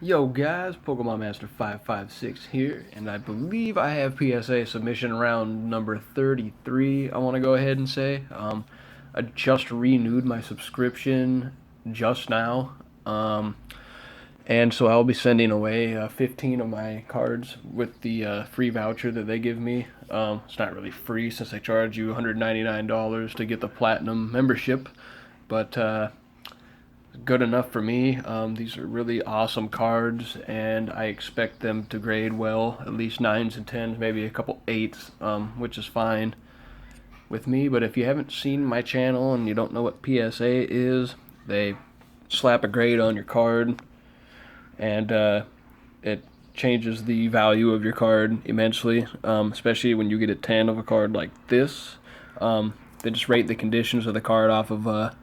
Yo guys, Pokemon Master 556 here, and I believe I have PSA submission round number 33, I want to go ahead and say. I just renewed my subscription just now, and so I'll be sending away 15 of my cards with the free voucher that they give me. It's not really free since they charge you $199 to get the Platinum membership, but good enough for me. These are really awesome cards, and I expect them to grade well, at least 9s and 10s, maybe a couple 8s, which is fine with me. But if you haven't seen my channel and you don't know what PSA is, they slap a grade on your card, and it changes the value of your card immensely, especially when you get a 10 of a card like this. They just rate the conditions of the card off of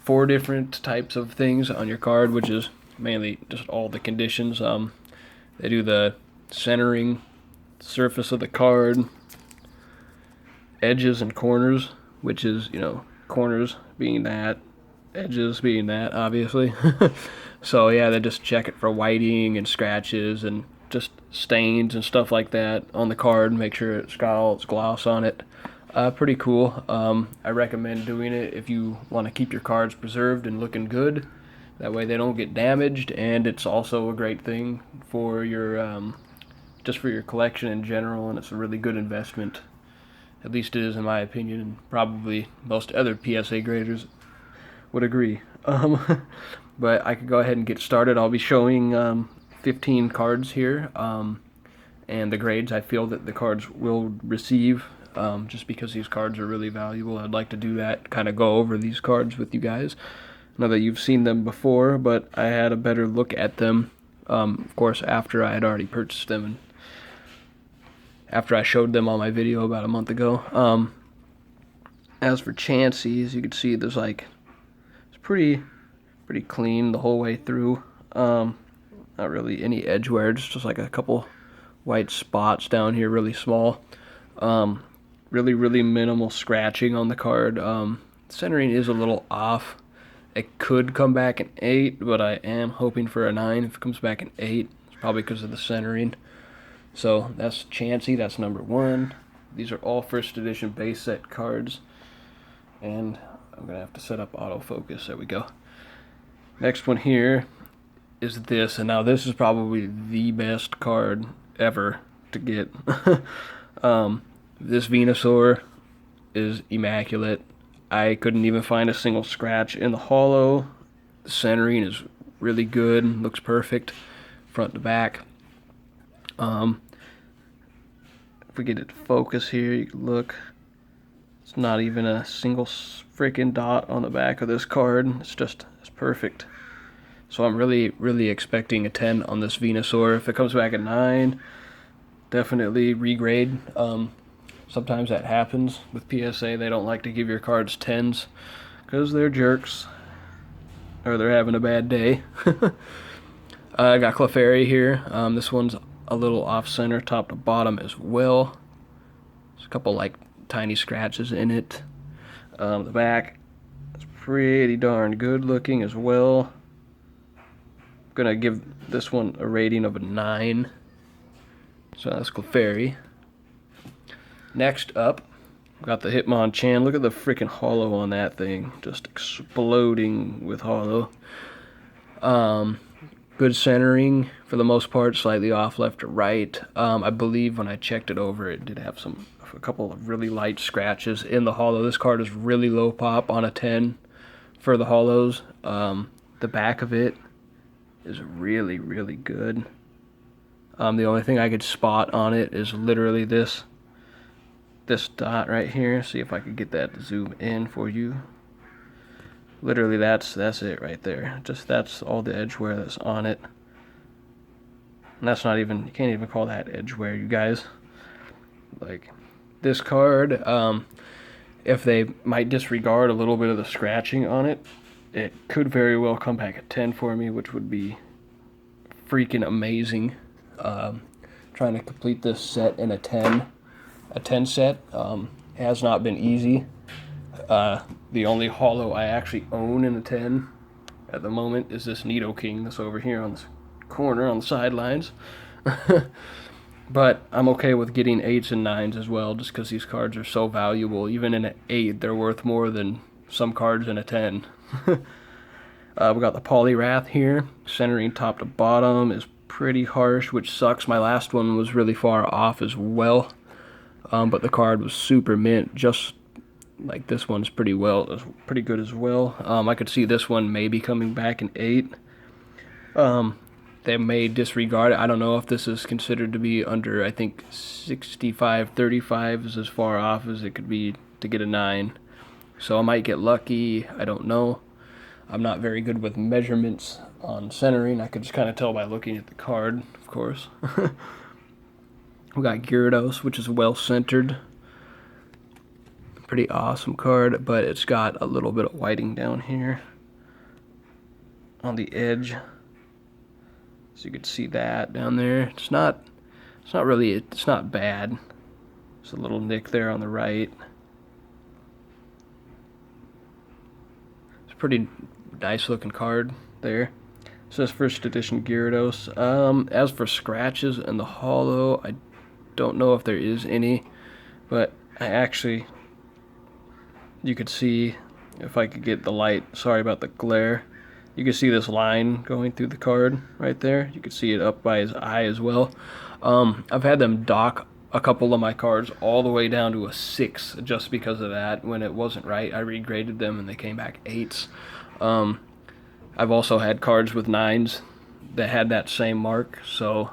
4 different types of things on your card, which is mainly just all the conditions. They do the centering, surface of the card, edges and corners, which is, corners being that, edges being that, obviously. So yeah, they just check it for whiting and scratches and just stains and stuff like that on the card, make sure it's got all its gloss on it. Pretty cool. I recommend doing it if you want to keep your cards preserved and looking good. That way they don't get damaged, and it's also a great thing for your just for your collection in general, and it's a really good investment. At least it is in my opinion, and probably most other PSA graders would agree. But I could go ahead and get started. I'll be showing 15 cards here, and the grades I feel that the cards will receive. Just because these cards are really valuable, I'd like to do that, kind of go over these cards with you guys. I know that you've seen them before, but I had a better look at them, of course, after I had already purchased them, and after I showed them on my video about a month ago. As for Chansey, as you can see, there's it's pretty clean the whole way through. Not really any edge wear, just like a couple white spots down here, really small. Really minimal scratching on the card. Centering is a little off. It could come back an 8, but I am hoping for a 9. If it comes back an 8, it's probably because of the centering. So that's Chansey, that's number 1. These are all first edition base set cards, and I'm gonna have to set up autofocus. There we go. Next one here is this, and now this is probably the best card ever to get. This Venusaur is immaculate. I couldn't even find a single scratch in the holo. The centering is really good, looks perfect, front to back. If we get it to focus here, you can look. It's not even a single freaking dot on the back of this card. It's perfect. So I'm really expecting a 10 on this Venusaur. If it comes back at 9, definitely regrade. Sometimes that happens with PSA. They don't like to give your cards 10s because they're jerks or they're having a bad day. I got Clefairy here. This one's a little off center, top to bottom as well. There's a couple tiny scratches in it. The back is pretty darn good looking as well. I'm gonna give this one a rating of a 9. So that's Clefairy. Next up, got the Hitmonchan. Look at the freaking holo on that thing. Just exploding with holo. Good centering for the most part, slightly off left to right. I believe when I checked it over, it did have a couple of really light scratches in the holo. This card is really low pop on a 10 for the holos. The back of it is really good. The only thing I could spot on it is literally this dot right here. See if I could get that to zoom in for you. Literally that's it right there. That's all the edge wear that's on it. And that's not even, you can't even call that edge wear, you guys. This card, if they might disregard a little bit of the scratching on it, it could very well come back at 10 for me, which would be freaking amazing. Trying to complete this set in a 10 set has not been easy. The only holo I actually own in a 10 at the moment is this Nidoking that's over here on this corner on the sidelines. But I'm okay with getting 8s and 9s as well, just because these cards are so valuable. Even in an 8, they're worth more than some cards in a 10. We got the Poliwrath here. Centering top to bottom is pretty harsh, which sucks. My last one was really far off as well. But the card was super mint, just like this one's pretty good as well. I could see this one maybe coming back in 8. They may disregard it. I don't know if this is considered to be under, I think 65-35 is as far off as it could be to get a 9. So I might get lucky, I don't know. I'm not very good with measurements on centering. I could just kind of tell by looking at the card, of course. We got Gyarados, which is well centered. Pretty awesome card, but it's got a little bit of whiting down here on the edge. So you could see that down there. It's not bad. There's a little nick there on the right. It's a pretty nice looking card there. It says first edition Gyarados. As for scratches in the holo, I don't know if there is any, but you could see, if I could get the light, sorry about the glare, you can see this line going through the card right there. You can see it up by his eye as well. I've had them dock a couple of my cards all the way down to a 6 just because of that. When it wasn't right, I regraded them and they came back 8s. I've also had cards with 9s that had that same mark, so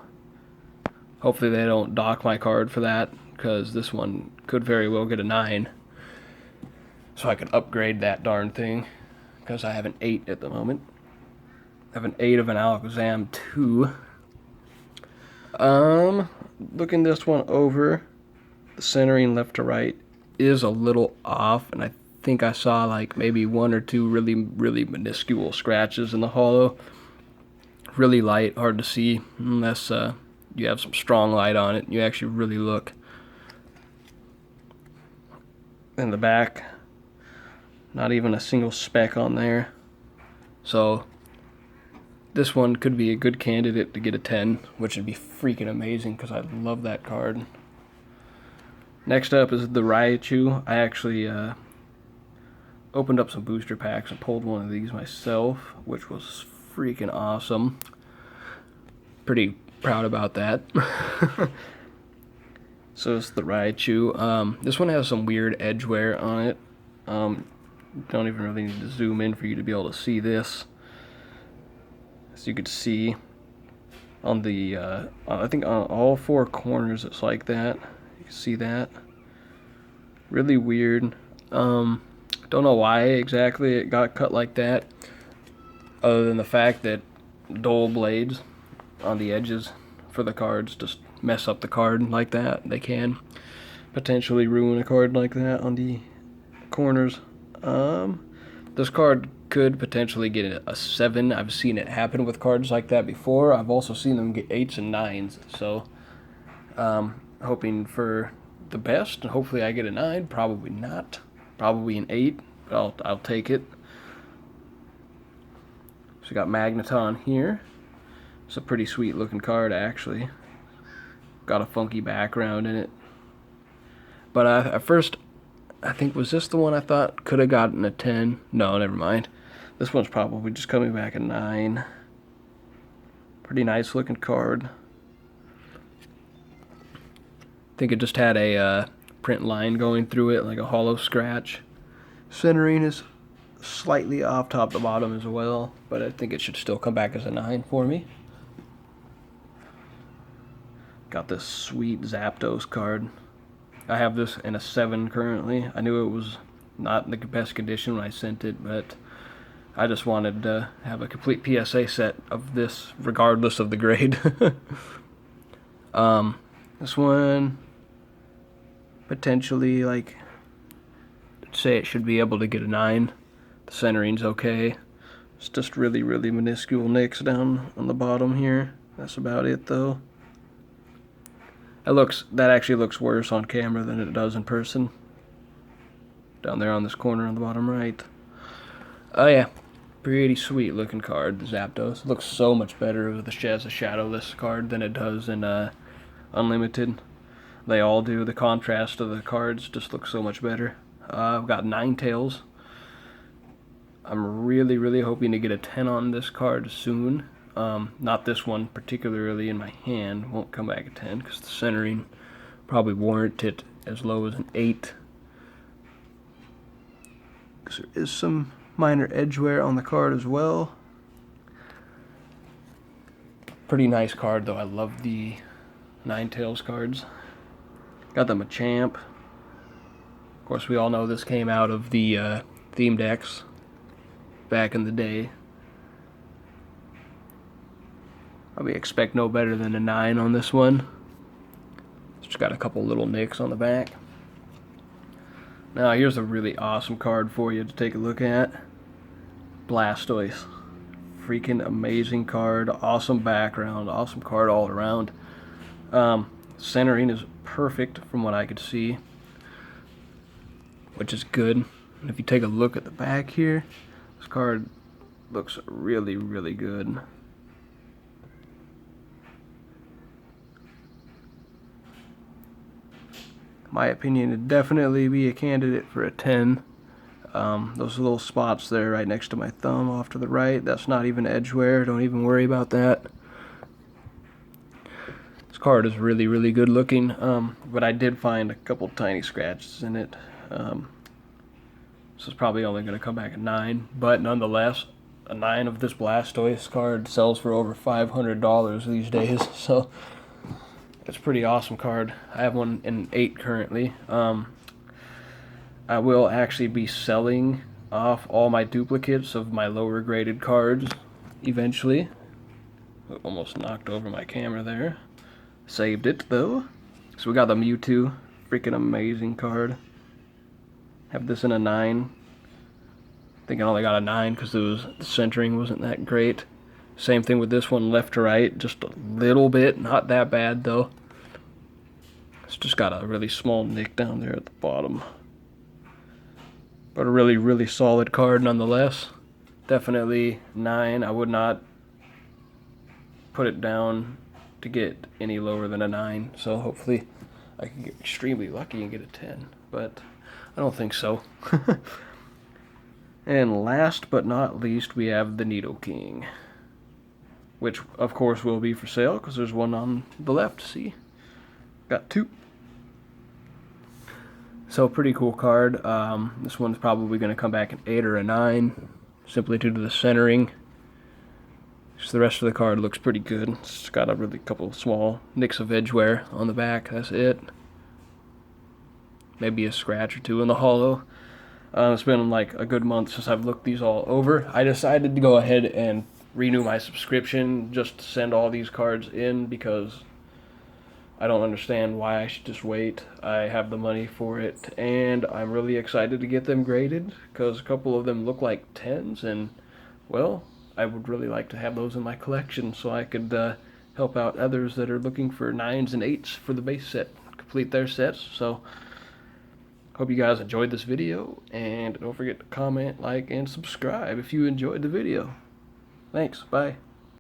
hopefully they don't dock my card for that, because this one could very well get a 9. So I could upgrade that darn thing, because I have an 8 at the moment. I have an 8 of an Alakazam 2. Looking this one over, the centering left to right is a little off, and I think I saw like maybe 1 or 2 really, really minuscule scratches in the holo. Really light, hard to see unless you have some strong light on it and you actually really look. In the back, not even a single speck on there. So this one could be a good candidate to get a 10, which would be freaking amazing because I love that card. Next up is the Raichu. I actually opened up some booster packs and pulled one of these myself, which was freaking awesome. Pretty proud about that. So it's the Raichu. This one has some weird edge wear on it. Don't even really need to zoom in for you to be able to see this. So you could see on the, I think on all 4 corners it's like that. You can see that. Really weird. Don't know why exactly it got cut like that, other than the fact that dull blades on the edges for the cards just mess up the card like that. They can potentially ruin a card like that on the corners. This card could potentially get a 7. I've seen it happen with cards like that before. I've also seen them get 8s and 9s. So, hoping for the best, and hopefully I get a 9. Probably not. Probably an 8, but I'll take it. So we got Magneton here. It's a pretty sweet looking card, actually. Got a funky background in it. But at first, I think, was this the one I thought could have gotten a 10? No, never mind. This one's probably just coming back a 9. Pretty nice looking card. I think it just had a print line going through it, like a hollow scratch. Centering is slightly off top to bottom as well, but I think it should still come back as a 9 for me. Got this sweet Zapdos card. I have this in a 7 currently. I knew it was not in the best condition when I sent it, but I just wanted to have a complete PSA set of this regardless of the grade. This one potentially, like, say it should be able to get a 9. The centering's okay. It's just really, really minuscule nicks down on the bottom here. That's about it though. That actually looks worse on camera than it does in person. Down there on this corner on the bottom right. Oh yeah. Pretty sweet looking card, the Zapdos. Looks so much better as a shadowless card than it does in Unlimited. They all do. The contrast of the cards just looks so much better. I've got Ninetales. I'm really hoping to get a 10 on this card soon. Not this one particularly in my hand. Won't come back at 10 because the centering probably warrant it as low as an 8. Because there is some minor edge wear on the card as well. Pretty nice card though. I love the Ninetales cards. Got the Machamp. Of course, we all know this came out of the theme decks back in the day. Probably expect no better than a 9 on this one. Just got a couple little nicks on the back. Now here's a really awesome card for you to take a look at. Blastoise. Freaking amazing card. Awesome background. Awesome card all around. Centering is perfect from what I could see, which is good. And if you take a look at the back here, this card looks really good. My opinion, it'd definitely be a candidate for a 10. Those little spots there right next to my thumb off to the right, that's not even edge wear. Don't even worry about that. This card is really good looking, but I did find a couple tiny scratches in it. This is probably only going to come back at 9, but nonetheless, a 9 of this Blastoise card sells for over $500 these days, so it's a pretty awesome card. I have one in 8 currently. I will actually be selling off all my duplicates of my lower graded cards eventually. Almost knocked over my camera there. Saved it though. So we got the Mewtwo. Freaking amazing card. Have this in a 9. I think I only got a 9 because the centering wasn't that great. Same thing with this one, left to right, just a little bit, not that bad though. It's just got a really small nick down there at the bottom. But a really solid card nonetheless. Definitely 9. I would not put it down to get any lower than a 9. So hopefully I can get extremely lucky and get a 10. But I don't think so. And last but not least, we have the Nidoking, which of course will be for sale because there's one on the left. See, got 2. So pretty cool card. This one's probably going to come back an 8 or a 9, simply due to the centering. Just the rest of the card looks pretty good. It's got a really couple small nicks of edge wear on the back. That's it. Maybe a scratch or 2 in the holo. It's been like a good month since I've looked these all over. I decided to go ahead and renew my subscription just to send all these cards in because I don't understand why I should just wait. I have the money for it and I'm really excited to get them graded because a couple of them look like 10s and, well, I would really like to have those in my collection so I could help out others that are looking for 9s and 8s for the base set, complete their sets. So hope you guys enjoyed this video, and don't forget to comment, like, and subscribe if you enjoyed the video. Thanks, bye.